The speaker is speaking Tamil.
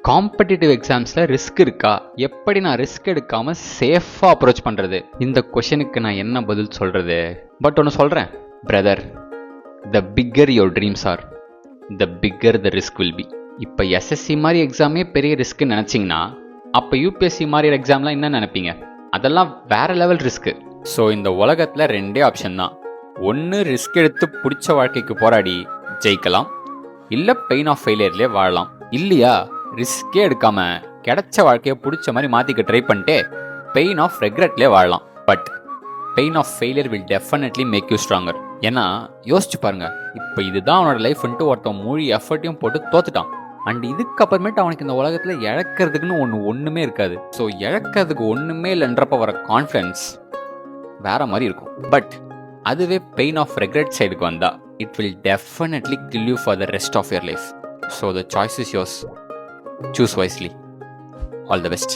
காம்படிட்டிவ் எக்ஸாம்ஸில் ரிஸ்க் இருக்கா, எப்படி நான் ரிஸ்க் எடுக்காமல் சேஃபாக அப்ரோச் பண்ணுறது, இந்த கொஷனுக்கு நான் என்ன பதில் சொல்கிறது? பட் ஒன்று சொல்கிறேன் brother, the bigger your dreams are, the bigger the risk will be. இப்போ எஸ்எஸ்சி மாதிரி எக்ஸாமே பெரிய ரிஸ்க்குன்னு நினச்சிங்கன்னா அப்போ யூபிஎஸ்சி மாதிரி எக்ஸாம்லாம் என்ன நினைப்பீங்க? அதெல்லாம் வேற லெவல் ரிஸ்க்கு. ஸோ இந்த உலகத்தில் ரெண்டே ஆப்ஷன் தான். ஒன்று ரிஸ்க் எடுத்து பிடிச்ச வாழ்க்கைக்கு போராடி ஜெயிக்கலாம், இல்லை பெயின் ஆஃப் ஃபெயிலியர்லேயே வாழலாம். இல்லையா ரிஸ்கே எடுக்காம கிடைச்ச வாழ்க்கையை பிடிச்ச மாதிரி மாற்றிக்க ட்ரை பண்ணிட்டு பெயின் ஆஃப் ரெக்ரெட்லேயே வாழலாம். But pain of failure will definitely make you stronger. ஏன்னா யோசிச்சு பாருங்க, இப்போ இதுதான் அவனோட லைஃப்ன்ட்டு ஒருத்தன் முழு எஃபர்ட்டையும் போட்டு தோத்துட்டான். அண்ட் இதுக்கப்புறமேட்டு அவனுக்கு இந்த உலகத்தில் இழக்கிறதுக்குன்னு ஒன்றுமே இருக்காது. ஸோ இழக்கிறதுக்கு ஒன்றுமே இல்லைன்றப்ப வர கான்ஃபிடன்ஸ் வேற மாதிரி இருக்கும். பட் அதுவே பெயின் ஆஃப் ரெக்ரெட் சைடுக்கு வந்தா it will definitely kill you for the rest of your life. So the choice is yours. Choose wisely. All the best.